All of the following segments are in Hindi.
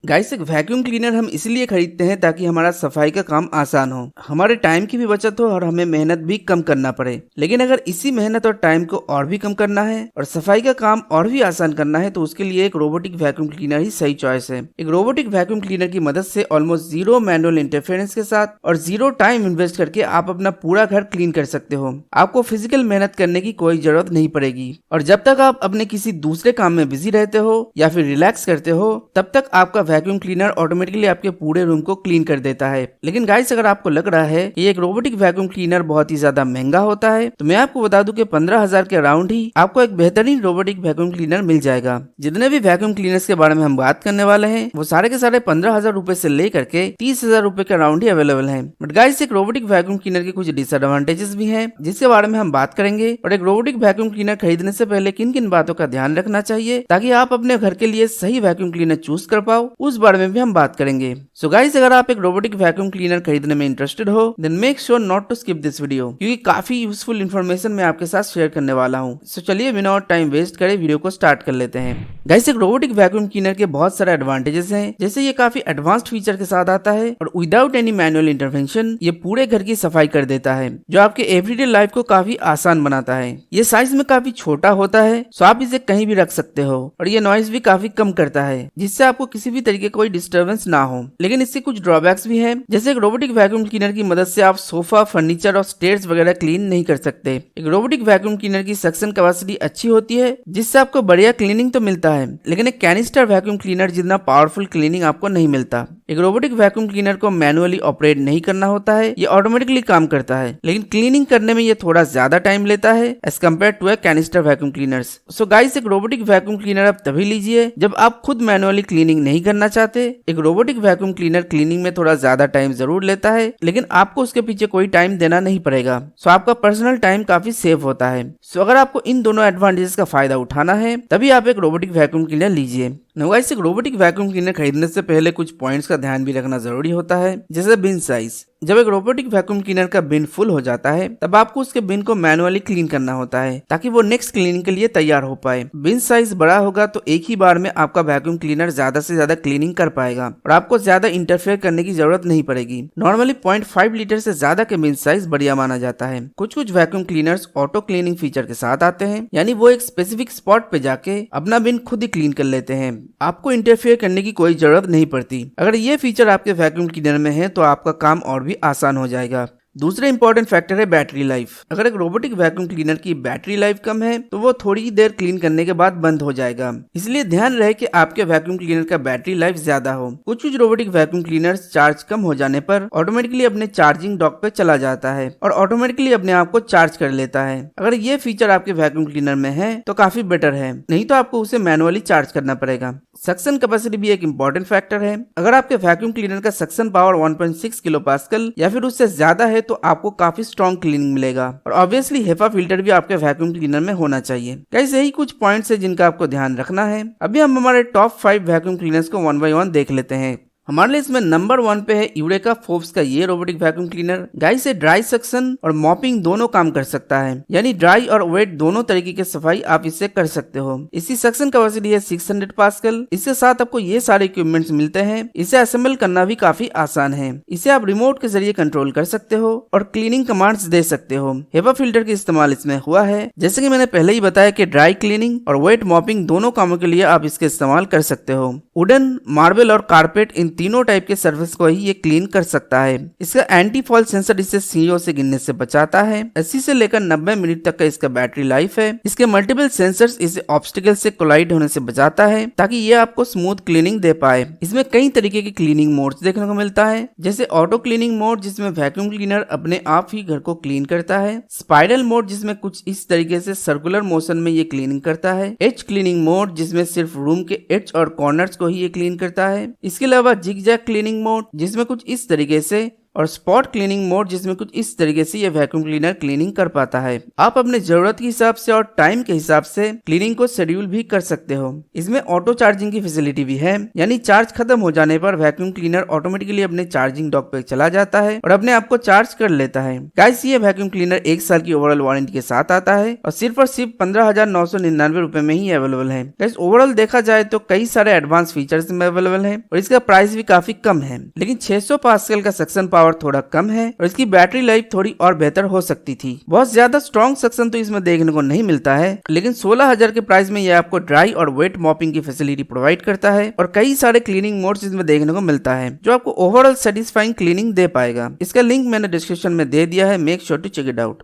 गाइस, एक वैक्यूम क्लीनर हम इसलिए खरीदते हैं ताकि हमारा सफाई का काम आसान हो, हमारे टाइम की भी बचत हो और हमें मेहनत भी कम करना पड़े। लेकिन अगर इसी मेहनत और टाइम को और भी कम करना है और सफाई का काम और भी आसान करना है तो उसके लिए एक रोबोटिक वैक्यूम क्लीनर ही सही चॉइस है। एक रोबोटिक वैक्यूम क्लीनर की मदद से ऑलमोस्ट जीरो मैनुअल इंटरफेरेंस के साथ और जीरो टाइम इन्वेस्ट करके आप अपना पूरा घर क्लीन कर सकते हो। आपको फिजिकल मेहनत करने की कोई जरूरत नहीं पड़ेगी और जब तक आप अपने किसी दूसरे काम में बिजी रहते हो या फिर रिलैक्स करते हो तब तक आपका वैक्यूम क्लीनर ऑटोमेटिकली आपके पूरे रूम को क्लीन कर देता है। लेकिन गाइस, अगर आपको लग रहा है कि एक रोबोटिक वैक्यूम क्लीनर बहुत ही ज्यादा महंगा होता है तो मैं आपको बता दूं कि 15,000 के अराउंड ही आपको एक बेहतरीन रोबोटिक वैक्यूम क्लीनर मिल जाएगा। जितने भी वैक्यूम क्लीनर्स के बारे में हम बात करने वाले हैं वो सारे के सारे 15,000 रुपए से लेकर के 30,000 रुपए के अराउंड ही अवेलेबल है। बट गाइस, एक रोबोटिक वैक्यूम क्लीनर के कुछ डिसएडवांटेजेस भी हैं जिसके बारे में हम बात करेंगे और एक रोबोटिक वैक्यूम क्लीनर खरीदने से पहले किन किन बातों का ध्यान रखना चाहिए ताकि आप अपने घर के लिए सही वैक्यूम क्लीनर चूज कर पाओ, उस बारे में भी हम बात करेंगे। सो गाइस, अगर आप एक रोबोटिक वैक्यूम क्लीनर खरीदने में इंटरेस्टेड हो then make sure not to skip this video, क्योंकि काफी यूजफुल इन्फॉर्मेशन मैं आपके साथ शेयर करने वाला हूँ। सो चलिए बिना और टाइम वेस्ट करे वीडियो को स्टार्ट कर लेते हैं। गाइस, एक रोबोटिक वैक्यूम क्लीनर के बहुत सारे एडवांटेजेस हैं, जैसे ये काफी एडवांस्ड फीचर के साथ आता है और विदाउट एनी मैनुअल इंटरवेंशन ये पूरे घर की सफाई कर देता है जो आपके एवरीडे लाइफ को काफी आसान बनाता है। ये साइज में काफी छोटा होता है सो आप इसे कहीं भी रख सकते हो और ये नॉइज भी काफी कम करता है जिससे आपको किसी भी तरीके कोई डिस्टर्बेंस ना हो। लेकिन इससे कुछ ड्रॉबैक्स भी हैं, जैसे एक रोबोटिक वैक्यूम क्लीनर की मदद से आप सोफा, फर्नीचर और स्टेयर्स वगैरह क्लीन नहीं कर सकते। एक रोबोटिक वैक्यूम क्लीनर की सक्शन कैपेसिटी अच्छी होती है जिससे आपको बढ़िया क्लीनिंग तो मिलता है, लेकिन एक कैनिस्टर वैक्यूम क्लीनर जितना पावरफुल क्लीनिंग आपको नहीं मिलता। एक रोबोटिक वैक्यूम क्लीनर को मैनुअली ऑपरेट नहीं करना होता है, ये ऑटोमेटिकली काम करता है, लेकिन क्लीनिंग करने में ये थोड़ा ज्यादा टाइम लेता है as compared to a canister vacuum cleaners. So guys, एक रोबोटिक वैक्यूम क्लीनर आप तभी लीजिए जब आप खुद मैनुअली क्लीनिंग नहीं करना चाहते। एक रोबोटिक वैक्यूम क्लीनर क्लीनिंग में थोड़ा ज्यादा टाइम जरूर लेता है, लेकिन आपको उसके पीछे कोई टाइम देना नहीं पड़ेगा। सो आपका पर्सनल टाइम काफी सेव होता है। सो अगर आपको इन दोनों एडवांटेजेस का फायदा उठाना है तभी आप एक रोबोटिक वैक्यूम क्लीनर लीजिए। गाइस, एक रोबोटिक वैक्यूम क्लीनर खरीदने से पहले कुछ पॉइंट्स का ध्यान भी रखना जरूरी होता है, जैसे बिन साइज। जब एक रोबोटिक वैक्यूम क्लीनर का बिन फुल हो जाता है तब आपको उसके बिन को मैनुअली क्लीन करना होता है ताकि वो नेक्स्ट क्लीनिंग के लिए तैयार हो पाए। बिन साइज बड़ा होगा तो एक ही बार में आपका वैक्यूम क्लीनर ज्यादा से ज्यादा क्लीनिंग कर पाएगा और आपको ज्यादा इंटरफेयर करने की जरूरत नहीं पड़ेगी। नॉर्मली 0.5 लीटर से ज्यादा के बिन साइज बढ़िया माना जाता है। कुछ vacuum cleaners auto cleaning feature के साथ आते हैं, यानी वो एक स्पेसिफिक स्पॉट पे जाके अपना बिन खुद ही क्लीन कर लेते हैं, आपको इंटरफेयर करने की कोई जरूरत नहीं पड़ती। अगर ये फीचर आपके वैक्यूम क्लीनर में है तो आपका काम और भी आसान हो जाएगा। दूसरा इंपॉर्टेंट फैक्टर है बैटरी लाइफ। अगर एक रोबोटिक वैक्यूम क्लीनर की बैटरी लाइफ कम है तो वो थोड़ी ही देर क्लीन करने के बाद बंद हो जाएगा, इसलिए ध्यान रहे कि आपके वैक्यूम क्लीनर का बैटरी लाइफ ज्यादा हो। कुछ रोबोटिक वैक्यूम क्लीनर्स चार्ज कम हो जाने पर ऑटोमेटिकली अपने चार्जिंग डॉक पे चला जाता है और ऑटोमेटिकली अपने आप को चार्ज कर लेता है। अगर ये फीचर आपके वैक्यूम क्लीनर में है तो काफी बेटर है, नहीं तो आपको उसे मैनुअली चार्ज करना पड़ेगा। सक्शन कैपेसिटी भी एक इंपॉर्टेंट फैक्टर है। अगर आपके वैक्यूम क्लीनर का सक्शन पावर 1.6 किलो पास्कल या फिर उससे ज्यादा है तो आपको काफी स्ट्रॉन्ग क्लीनिंग मिलेगा और ऑब्वियसली हेपा फिल्टर भी आपके वैक्यूम क्लीनर में होना चाहिए। गाइस, यही कुछ पॉइंट्स है जिनका आपको ध्यान रखना है। अभी हम हमारे टॉप 5 वैक्यूम क्लीनर्स को 1 बाय 1 देख लेते हैं। हमारे लिए इसमें नंबर 1 पे है यूरेका फोर्ब्स का ये रोबोटिक वैक्यूम क्लीनर। गाइस, से ड्राई सक्शन और मॉपिंग दोनों काम कर सकता है, यानी ड्राई और वेट दोनों तरीके की सफाई आप इससे कर सकते हो। इसकी सक्शन कैपेसिटी है 600 पास्कल। इसके साथ आपको ये सारे इक्विपमेंट्स मिलते हैं। इसे असेंबल करना भी काफी आसान है। इसे आप रिमोट के जरिए कंट्रोल कर सकते हो और क्लीनिंग कमांड्स दे सकते हो। हेपा फिल्टर का इस्तेमाल इसमें हुआ है। जैसे कि मैंने पहले ही बताया कि ड्राई क्लीनिंग और वेट मॉपिंग दोनों कामों के लिए आप इसके इस्तेमाल कर सकते हो। वुडन, मार्बल और कारपेट इन तीनों टाइप के सर्फेस को ही ये क्लीन कर सकता है। इसका एंटी फॉल सेंसर इसे सीओ से गिरने से बचाता है। 80 से लेकर 90 मिनट तक का इसका बैटरी लाइफ है। इसके मल्टीपल सेंसर्स इसे ऑब्स्टिकल से कोलाइड होने से बचाता है ताकि ये आपको स्मूथ क्लीनिंग दे पाए। इसमें कई तरीके के क्लीनिंग मोड्स देखने को मिलता है, जैसे ऑटो क्लीनिंग मोड जिसमें वैक्यूम क्लीनर अपने आप ही घर को क्लीन करता है, स्पाइरल मोड जिसमें कुछ इस तरीके से सर्कुलर मोशन में ये क्लीनिंग करता है, एज क्लीनिंग मोड जिसमें सिर्फ रूम के एज और कॉर्नर्स को ही ये क्लीन करता है। इसके अलावा जिगजैग क्लीनिंग मोड जिसमें कुछ इस तरीके से, और स्पॉट क्लीनिंग मोड, जिसमें कुछ इस तरीके से ये वैक्यूम क्लीनर क्लीनिंग कर पाता है। आप अपने जरूरत के हिसाब से और टाइम के हिसाब से क्लीनिंग को शेड्यूल भी कर सकते हो। इसमें ऑटो चार्जिंग की फैसिलिटी भी है, यानी चार्ज खत्म हो जाने पर वैक्यूम क्लीनर ऑटोमेटिकली अपने चार्जिंग डॉक पे चला जाता है और अपने आप को चार्ज कर लेता है। गाइस, ये वैक्यूम क्लीनर 1 साल की ओवरऑल वारंटी के साथ आता है और सिर्फ 15,999 रुपए में ही अवेलेबल है। गाइस, ओवरऑल देखा जाए तो कई सारे एडवांस फीचर्स में अवेलेबल है और इसका प्राइस भी काफी कम है, लेकिन 600 पास्कल का सक्शन पावर थोड़ा कम है और इसकी बैटरी लाइफ थोड़ी और बेहतर हो सकती थी। बहुत ज्यादा स्ट्रॉन्ग सक्शन तो इसमें देखने को नहीं मिलता है, लेकिन 16,000 के प्राइस में यह आपको ड्राई और वेट मॉपिंग की फैसिलिटी प्रोवाइड करता है और कई सारे क्लीनिंग मोड्स इसमें देखने को मिलता है जो आपको ओवरऑल सेटिस्फाइंग क्लीनिंग दे पाएगा। इसका लिंक मैंने डिस्क्रिप्शन में दे दिया है, make sure to check it out.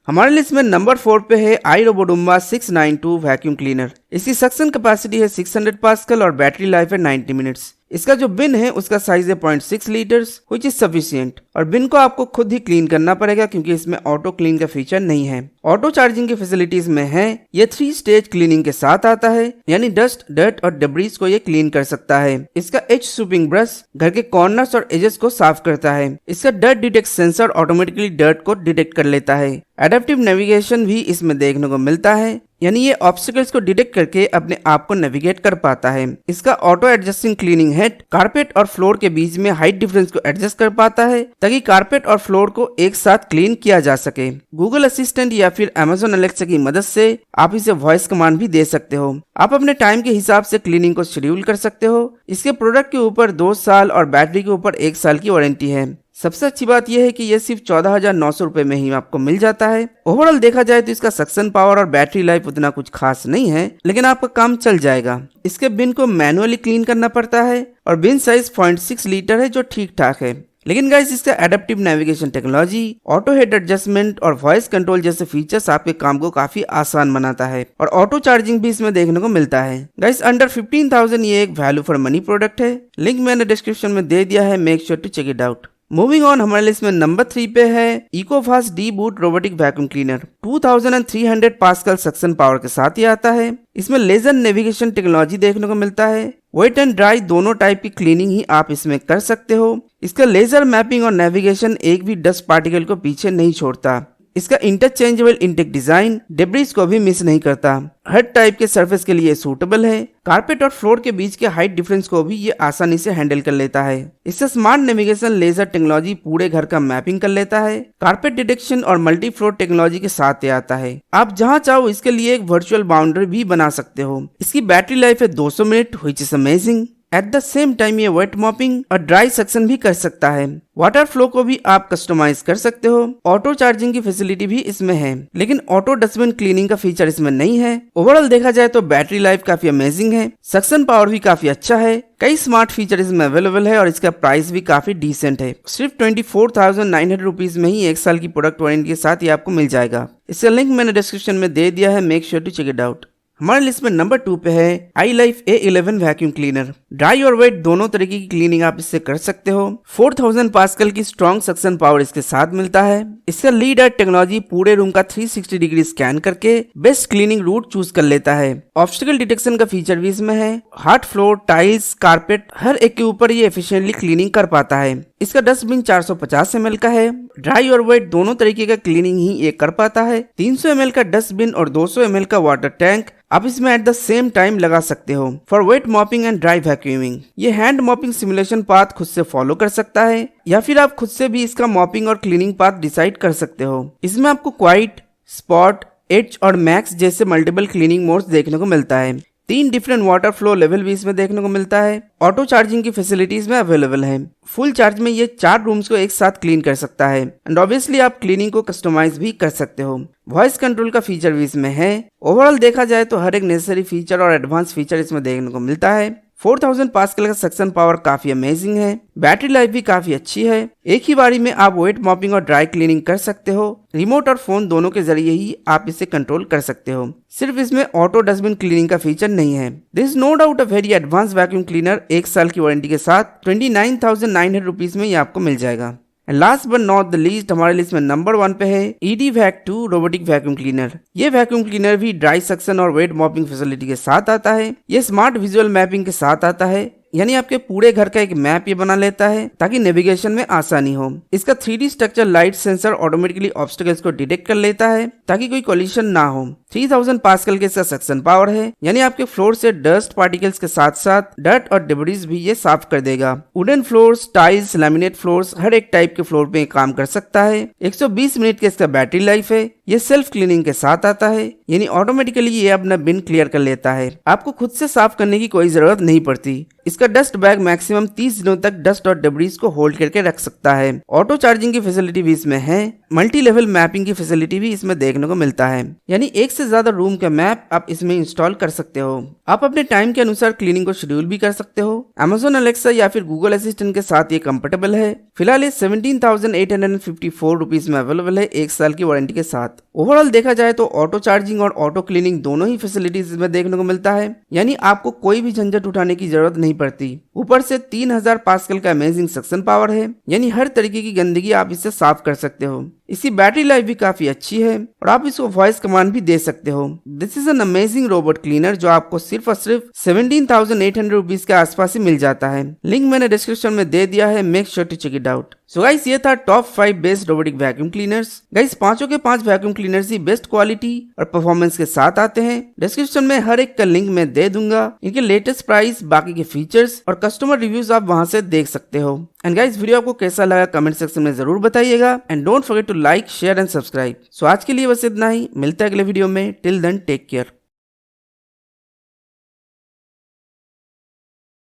हमारे लिस्ट में नंबर 4 पे है iRobot Roomba 692 वैक्यूम क्लीनर। इसकी सक्शन कैपेसिटी है 600 पास्कल और बैटरी लाइफ है 90 मिनट्स। इसका जो बिन है उसका साइज है 0.6 लीटर्स व्हिच इज सफिशिएंट और बिन को आपको खुद ही क्लीन करना पड़ेगा क्योंकि इसमें ऑटो क्लीन का फीचर नहीं है। ऑटो चार्जिंग की फैसिलिटीज में है, ये 3 स्टेज क्लीनिंग के साथ आता है, यानी डस्ट, डर्ट और डेब्रीज को ये क्लीन कर सकता है। इसका एज स्वीपिंग ब्रश घर के कॉर्नर्स और एजेस को साफ करता है। इसका dirt detect sensor automatically dirt को डिटेक्ट कर लेता है। एडेप्टिव नेविगेशन भी इसमें देखने को मिलता है, यानी ये ऑब्स्टिकल्स को डिटेक्ट करके अपने आप को नेविगेट कर पाता है। इसका auto adjusting cleaning head carpet और फ्लोर के बीच में हाइट डिफरेंस को एडजस्ट कर पाता है ताकि कारपेट और फ्लोर को एक साथ क्लीन किया जा सके। गूगल असिस्टेंट या फिर Amazon Alexa की मदद से आप इसे वॉइस कमांड भी दे सकते हो। आप अपने टाइम के हिसाब से क्लीनिंग को शेड्यूल कर सकते हो। इसके प्रोडक्ट के ऊपर 2 साल और बैटरी के ऊपर 1 साल की वारंटी है। सबसे अच्छी बात यह है कि यह सिर्फ 14,900 रुपए में ही आपको मिल जाता है। ओवरऑल देखा जाए तो इसका सक्शन पावर और बैटरी लाइफ उतना कुछ खास नहीं है, लेकिन आपका काम चल जाएगा। इसके बिन को मैनुअली क्लीन करना पड़ता है और बिन साइज 0.6 लीटर है जो ठीक ठाक है। लेकिन गाइस, इसका adaptive navigation technology, auto head adjustment और वॉइस कंट्रोल जैसे फीचर्स आपके काम को काफी आसान बनाता है और ऑटो चार्जिंग भी इसमें देखने को मिलता है। गाइस, अंडर 15,000 ये एक वैल्यू फॉर मनी प्रोडक्ट है। लिंक मैंने डिस्क्रिप्शन में दे दिया है, make sure to check it out. Moving on, हमारे लिस्ट में नंबर 3 पे है EcoFast D-Boot robotic vacuum cleaner. 2300 pascal suction power के साथ ही आता है। इसमें लेजर नेविगेशन टेक्नोलॉजी देखने को मिलता है। वेट एंड ड्राई दोनों टाइप की क्लीनिंग ही आप इसमें कर सकते हो। इसका लेजर मैपिंग और नेविगेशन एक भी डस्ट पार्टिकल को पीछे नहीं छोड़ता। इसका इंटरचेंजेबल इंटेक डिजाइन डेब्रिस को भी मिस नहीं करता। हर टाइप के सरफेस के लिए सूटेबल है। कारपेट और फ्लोर के बीच के हाइट डिफरेंस को भी ये आसानी से हैंडल कर लेता है। इससे स्मार्ट नेविगेशन लेजर टेक्नोलॉजी पूरे घर का मैपिंग कर लेता है। कारपेट डिटेक्शन और मल्टी फ्लोर टेक्नोलॉजी के साथ ये आता है। आप जहां चाहो इसके लिए एक वर्चुअल बाउंड्री भी बना सकते हो। इसकी बैटरी लाइफ है 200 minute which is amazing. At the same time ये वेट मॉपिंग और ड्राई सेक्शन भी कर सकता है। वाटर फ्लो को भी आप कस्टमाइज कर सकते हो। ऑटो चार्जिंग की फैसिलिटी भी इसमें है, लेकिन ऑटो डस्टबिन क्लीनिंग का फीचर इसमें नहीं है। ओवरऑल देखा जाए तो बैटरी लाइफ काफी अमेजिंग है, सक्शन पावर भी काफी अच्छा है, कई स्मार्ट फीचर इसमें अवेलेबल है और इसका प्राइस भी काफी डिसेंट है। सिर्फ 24,900 रुपीज में ही 1 साल की प्रोडक्ट वारंटी के साथ ही आपको मिल जाएगा। इसका लिंक मैंने डिस्क्रिप्शन में दे दिया है, make sure to check it out. हमारे लिस्ट में नंबर 2 पे है iLife A11 vacuum cleaner. Dry और वेट दोनों तरीके की क्लीनिंग आप इससे कर सकते हो। 4000 पास्कल की स्ट्रॉन्ग सक्शन पावर इसके साथ मिलता है। इसका लीड एड टेक्नोलॉजी पूरे रूम का 360 डिग्री स्कैन करके बेस्ट क्लीनिंग रूट चूज कर लेता है। ऑब्स्टिकल डिटेक्शन का फीचर भी इसमें है। हार्ड फ्लोर, टाइल्स, कारपेट हर एक के ऊपर ये एफिशिएंटली क्लीनिंग कर पाता है। इसका डस्टबिन 450 ml का है। ड्राई और वेट दोनों तरीके का क्लीनिंग ही ये कर पाता है। 300 ml का डस्टबिन और 200 ml का वाटर टैंक आप इसमें एट द सेम टाइम लगा सकते हो for wait mopping and dry vacuuming. ये हैंड मॉपिंग सिमुलेशन पाथ खुद से फॉलो कर सकता है या फिर आप खुद से भी इसका मॉपिंग और क्लीनिंग पाथ डिसाइड कर सकते हो। इसमें आपको क्वाइट, स्पॉट, एज और मैक्स जैसे मल्टीपल क्लीनिंग मोड्स देखने को मिलता है। 3 डिफरेंट वाटर फ्लो लेवल भी इसमें देखने को मिलता है। ऑटो चार्जिंग की फैसिलिटीज में अवेलेबल है। फुल चार्ज में ये 4 रूम्स को एक साथ क्लीन कर सकता है एंड ऑब्वियसली आप क्लीनिंग को कस्टमाइज भी कर सकते हो। वॉइस कंट्रोल का फीचर भी इसमें है। ओवरऑल देखा जाए तो हर एक नेसेसरी फीचर और एडवांस फीचर इसमें देखने को मिलता है। 4000 पास्कल का सक्शन पावर काफी अमेजिंग है। बैटरी लाइफ भी काफी अच्छी है। एक ही बारी में आप वेट मॉपिंग और ड्राई क्लीनिंग कर सकते हो। रिमोट और फोन दोनों के जरिए ही आप इसे कंट्रोल कर सकते हो। सिर्फ इसमें ऑटो डस्टबिन क्लीनिंग का फीचर नहीं है। This is no doubt a very advance vacuum cleaner. 1 साल की वारंटी के साथ 29,900 रुपीज में ये आपको मिल जाएगा। Last but not the least, हमारे लिस्ट में नंबर 1 पे है EDVAC 2 रोबोटिक वैक्यूम क्लीनर। ये वैक्यूम क्लीनर भी ड्राई सक्शन और वेट मॉपिंग फैसिलिटी के साथ आता है। ये स्मार्ट विजुअल मैपिंग के साथ आता है। यानी आपके पूरे घर का एक मैप ये बना लेता है ताकि नेविगेशन में आसानी हो। इसका 3D structure light sensor automatically obstacles को डिटेक्ट कर लेता है ताकि कोई कोलिशन ना हो। 3000 पास्कल के इसका सक्शन पावर है, यानी आपके फ्लोर से डस्ट पार्टिकल्स के साथ साथ डर्ट और डिब्रीज भी ये साफ कर देगा। Wooden floors, tiles, laminate floors, हर एक टाइप के फ्लोर पे काम कर सकता है। 120 मिनट का इसका बैटरी लाइफ है। ये सेल्फ क्लीनिंग के साथ आता है, यानी ऑटोमेटिकली ये अपना बिन क्लियर कर लेता है। आपको खुद से साफ करने की कोई जरूरत नहीं पड़ती। इसका डस्ट बैग मैक्सिमम 30 दिनों तक डस्ट और डिब्रीज को होल्ड करके रख सकता है। ऑटो चार्जिंग की फैसिलिटी भी इसमें है। मल्टी लेवल मैपिंग की फैसिलिटी भी इसमें देखने को मिलता है, यानी एक से ज्यादा रूम का मैप आप इसमें इंस्टॉल कर सकते हो। आप अपने टाइम के अनुसार क्लीनिंग को शेड्यूल भी कर सकते हो। Amazon अलेक्सा या फिर गूगल असिस्टेंट के साथ ये कंपेटेबल है। फिलहाल ये 17,854 रुपीज में अवेलेबल है 1 साल की वारंटी के साथ। ओवरऑल देखा जाए तो ऑटो चार्जिंग और ऑटो क्लीनिंग दोनों ही फैसिलिटीज इसमें देखने को मिलता है, यानी आपको कोई भी झंझट उठाने की जरूरत नहीं पड़ती। ऊपर से 3000 पास्कल का अमेजिंग सक्शन पावर है, यानी हर तरीके की गंदगी आप इससे साफ कर सकते हो। इसकी बैटरी लाइफ भी काफी अच्छी है और आप इसको वॉइस कमांड भी दे सकते हो। This is an amazing robot cleaner जो आपको सिर्फ और सिर्फ 17,800 रुपीज के आसपास ही मिल जाता है। लिंक मैंने डिस्क्रिप्शन में दे दिया है, make sure to check it out. So guys, ये था top 5 best robotic vacuum cleaners. Guys, पांचों के 5 वैक्यूम क्लीनर्स ही बेस्ट क्वालिटी और परफॉर्मेंस के साथ आते हैं। डिस्क्रिप्शन में हर एक का लिंक मैं दे दूंगा। इनके लेटेस्ट प्राइस, बाकी के फीचर्स और कस्टमर रिव्यूज आप वहां से देख सकते हो। एंड गाइस, वीडियो आपको कैसा लगा कमेंट सेक्शन में जरूर बताइएगा। And don't forget to like, share and subscribe. So आज के लिए बस इतना ही, मिलते हैं अगले वीडियो में। Till then take care.